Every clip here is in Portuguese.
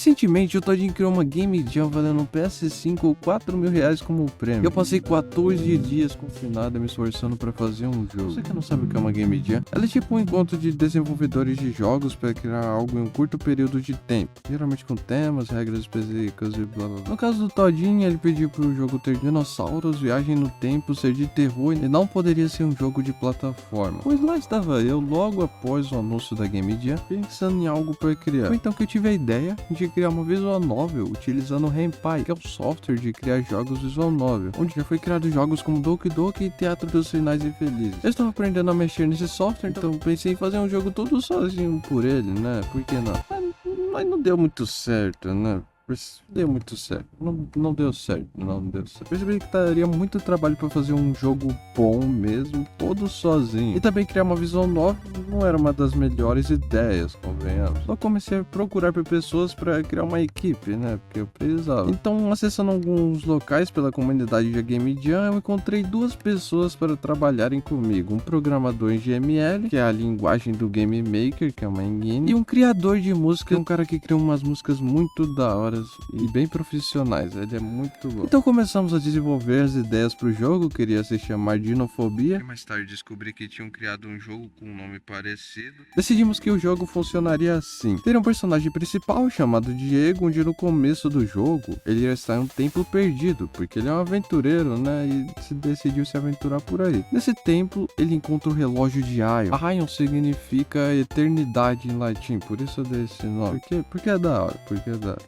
Recentemente, o Todinho criou uma Game Jam valendo um PS5 ou R$4.000 como prêmio. Eu passei 14 dias confinado me esforçando para fazer um jogo. Você que não sabe o que é uma Game Jam? Ela é tipo um encontro de desenvolvedores de jogos para criar algo em um curto período de tempo, geralmente com temas, regras específicas e blá blá blá. No caso do Todinho, ele pediu pro jogo ter dinossauros, viagem no tempo, ser de terror e não poderia ser um jogo de plataforma. Pois lá estava eu, logo após o anúncio da Game Jam, pensando em algo para criar. Foi então que eu tive a ideia de criar uma visual novel utilizando o Ren'Py, que é o software de criar jogos visual novel, onde já foi criado jogos como Doki Doki e Teatro dos Finais Infelizes. Eu estava aprendendo a mexer nesse software, então pensei em fazer um jogo todo sozinho por ele, né? Por que não? Mas não deu muito certo, né? Deu muito certo. Não deu certo. Percebi que daria muito trabalho para fazer um jogo bom mesmo, todo sozinho. E também criar uma visão nova não era uma das melhores ideias, convenhamos. Só comecei a procurar por pessoas para criar uma equipe, né? Porque eu precisava. Então, acessando alguns locais pela comunidade de Game Jam, eu encontrei duas pessoas para trabalharem comigo. Um programador em GML, que é a linguagem do Game Maker, que é uma engine, e um criador de música, um cara que cria umas músicas muito da hora e bem profissionais, ele é muito bom. Então começamos a desenvolver as ideias pro jogo, queria se chamar Dinofobia. E mais tarde descobri que tinham criado um jogo com um nome parecido. Decidimos que o jogo funcionaria assim. Teria um personagem principal chamado Diego, onde no começo do jogo ele ia estar em um templo perdido, porque ele é um aventureiro, né, e se decidiu se aventurar por aí. Nesse templo ele encontra o relógio de Aion. Aion significa eternidade em latim, por isso eu dei esse nome. Porque é da hora,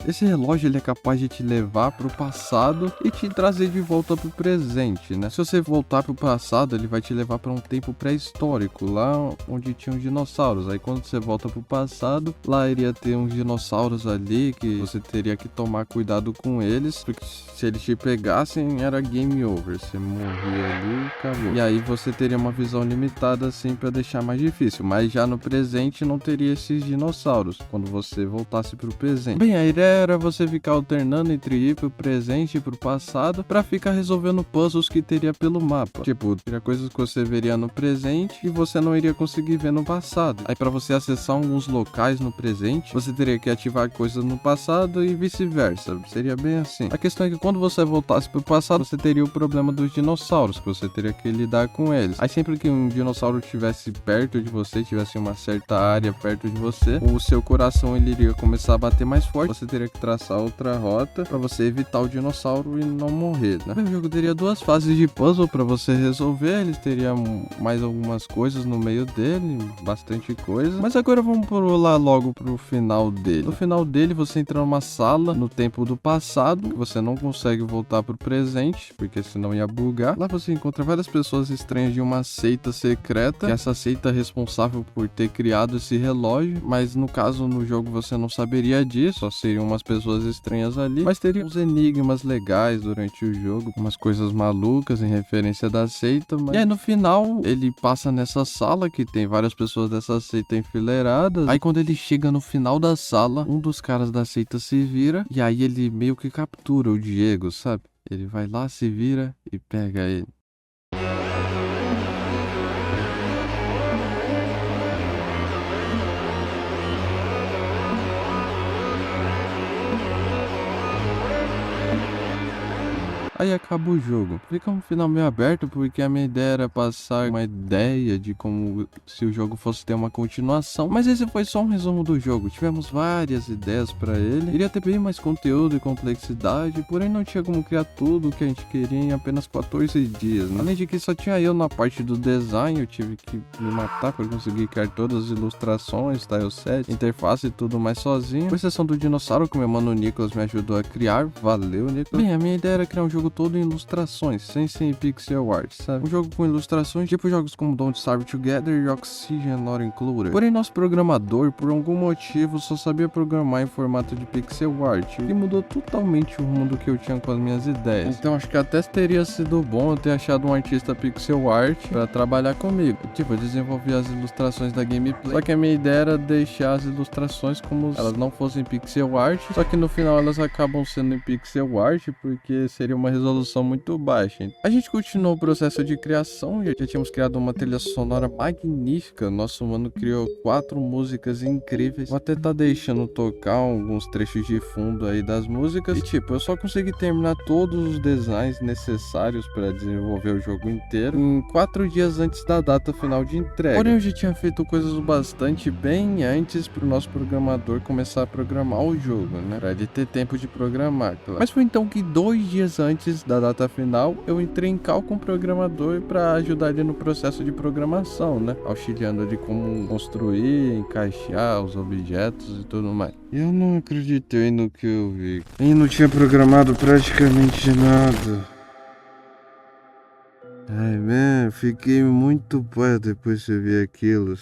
Esse relógio ele é capaz de te levar pro passado e te trazer de volta pro presente, né? Se você voltar pro passado, ele vai te levar para um tempo pré-histórico, lá onde tinham dinossauros. Aí quando você volta pro passado, lá iria ter uns dinossauros ali que você teria que tomar cuidado com eles, porque se eles te pegassem era game over, você morria ali e acabou. E aí você teria uma visão limitada assim para deixar mais difícil, mas já no presente não teria esses dinossauros quando você voltasse pro presente. Bem, a ideia era você ficar alternando entre ir pro presente e pro passado pra ficar resolvendo puzzles que teria pelo mapa. Tipo, teria coisas que você veria no presente e você não iria conseguir ver no passado. Aí pra você acessar alguns locais no presente, você teria que ativar coisas no passado e vice-versa. Seria bem assim. A questão é que quando você voltasse pro passado, você teria o problema dos dinossauros, que você teria que lidar com eles. Aí sempre que um dinossauro estivesse perto de você, tivesse uma certa área perto de você, o seu coração ele iria começar a bater mais forte. Você teria que traçar outra rota para você evitar o dinossauro e não morrer, né? O jogo teria duas fases de puzzle para você resolver, eles teriam mais algumas coisas no meio dele, bastante coisa, mas agora vamos pular logo pro final dele. No final dele você entra numa sala no tempo do passado, que você não consegue voltar pro presente, porque senão ia bugar. Lá você encontra várias pessoas estranhas de uma seita secreta, que é essa seita responsável por ter criado esse relógio, mas no caso no jogo você não saberia disso, só seriam umas pessoas estranhas ali, mas teria uns enigmas legais durante o jogo, umas coisas malucas em referência da seita, mas... E aí no final ele passa nessa sala que tem várias pessoas dessa seita enfileiradas. Aí quando ele chega no final da sala, um dos caras da seita se vira e aí ele meio que captura o Diego, sabe? Ele vai lá, se vira e pega ele. Aí acaba o jogo. Fica um final meio aberto porque a minha ideia era passar uma ideia de como se o jogo fosse ter uma continuação. Mas esse foi só um resumo do jogo. Tivemos várias ideias pra ele. Iria ter bem mais conteúdo e complexidade, porém não tinha como criar tudo o que a gente queria em apenas 14 dias, né? Além de que só tinha eu na parte do design, eu tive que me matar pra conseguir criar todas as ilustrações, tileset, interface e tudo mais sozinho. Com exceção do dinossauro que meu mano Nicolas me ajudou a criar. Valeu, Nicolas. Bem, a minha ideia era criar um jogo todo em ilustrações, sem ser pixel art, sabe? Um jogo com ilustrações, tipo jogos como Don't Starve Together e Oxygen Not Included. Porém, nosso programador, por algum motivo, só sabia programar em formato de pixel art, e mudou totalmente o rumo do que eu tinha com as minhas ideias. Então, acho que até teria sido bom eu ter achado um artista pixel art pra trabalhar comigo. Tipo, eu desenvolvi as ilustrações da gameplay, só que a minha ideia era deixar as ilustrações como elas não fossem pixel art, só que no final elas acabam sendo em pixel art, porque seria uma resolução resolução muito baixa. A gente continuou o processo de criação, já tínhamos criado uma trilha sonora magnífica. Nosso mano criou 4 músicas incríveis. Vou até tá deixando tocar alguns trechos de fundo aí das músicas. E tipo, eu só consegui terminar todos os designs necessários para desenvolver o jogo inteiro em 4 dias antes da data final de entrega. Porém, eu já tinha feito coisas bastante bem antes pro nosso programador começar a programar o jogo, né? Pra ele ter tempo de programar, claro. Mas foi então que 2 dias antes da data final, eu entrei em call com o programador para ajudar ele no processo de programação, né? Auxiliando ele como construir, encaixar os objetos e tudo mais. Eu não acreditei no que eu vi. Ele não tinha programado praticamente nada. Ai, man, fiquei muito pé depois de ver aquilo.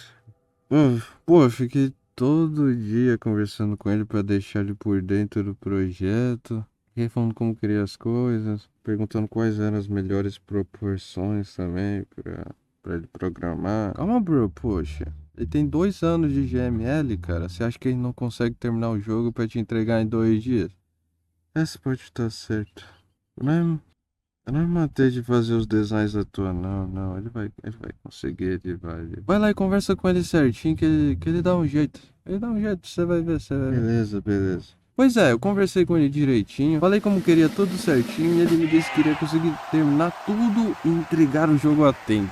Pô, fiquei todo dia conversando com ele pra deixar ele por dentro do projeto. Fiquei falando como queria as coisas, perguntando quais eram as melhores proporções também pra ele programar. Calma, bro, poxa. Ele tem 2 anos de GML, cara. Você acha que ele não consegue terminar o jogo pra te entregar em 2 dias? Essa pode estar certo. Eu não matei de fazer os designs à toa, não. Ele vai conseguir, ele vai. Vai lá e conversa com ele certinho que ele dá um jeito. Ele dá um jeito, você vai ver, você vai ver. Beleza. Pois é, eu conversei com ele direitinho, falei como queria tudo certinho e ele me disse que iria conseguir terminar tudo e entregar o jogo a tempo.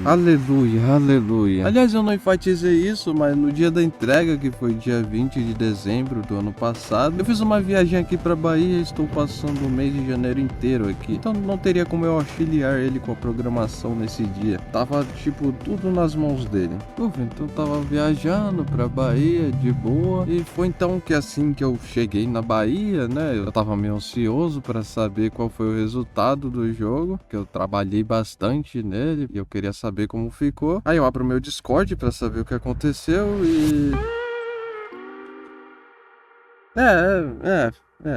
Aleluia, aleluia. Aliás, eu não enfatizei isso, mas no dia da entrega, que foi dia 20 de dezembro do ano passado, eu fiz uma viagem aqui pra Bahia e estou passando o mês de janeiro inteiro aqui. Então não teria como eu auxiliar ele com a programação nesse dia. Tava, tipo, tudo nas mãos dele. Então eu tava viajando pra Bahia de boa e foi então que assim que eu cheguei na Bahia, né? Eu tava meio ansioso pra saber qual foi o resultado do jogo, que eu trabalhei bastante nele e eu queria saber como ficou. Aí eu abro meu Discord pra saber o que aconteceu e...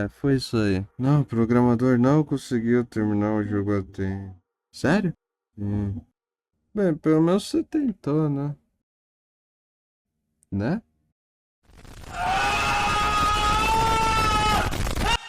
foi isso aí. Não, o programador não conseguiu terminar o jogo a tempo. Sério? Bem, pelo menos você tentou, né? Né?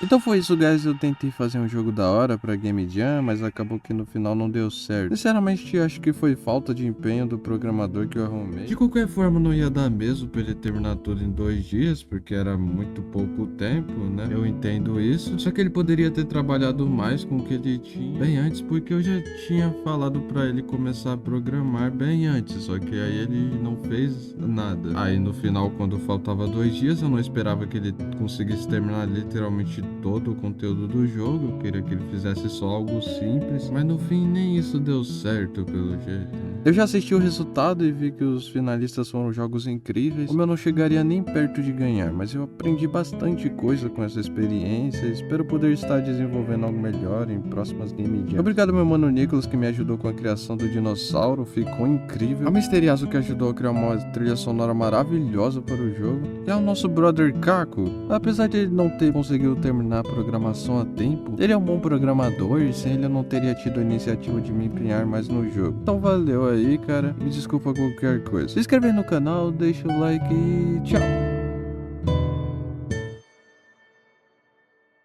Então foi isso, guys. Eu tentei fazer um jogo da hora pra Game Jam, mas acabou que no final não deu certo. Sinceramente, acho que foi falta de empenho do programador que eu arrumei. De qualquer forma, não ia dar mesmo pra ele terminar tudo em 2 dias, porque era muito pouco tempo, né? Eu entendo isso. Só que ele poderia ter trabalhado mais com o que ele tinha bem antes, porque eu já tinha falado pra ele começar a programar bem antes. Só que aí ele não fez nada. Aí no final, quando faltava 2 dias, eu não esperava que ele conseguisse terminar literalmente todo o conteúdo do jogo. Eu queria que ele fizesse só algo simples, mas no fim nem isso deu certo pelo jeito, né? Eu já assisti o resultado e vi que os finalistas foram jogos incríveis. Como eu não chegaria nem perto de ganhar, mas eu aprendi bastante coisa com essa experiência e espero poder estar desenvolvendo algo melhor em próximas Game Jam. Obrigado meu mano Nicholas, que me ajudou com a criação do dinossauro, ficou incrível. Ao Misteriazo, que ajudou a criar uma trilha sonora maravilhosa para o jogo. E ao nosso brother Caco, apesar de ele não ter conseguido terminar a programação a tempo, ele é um bom programador e sem ele eu não teria tido a iniciativa de me empenhar mais no jogo. Então valeu aí, cara. Me desculpa qualquer coisa. Se inscreve no canal, deixa o like e tchau.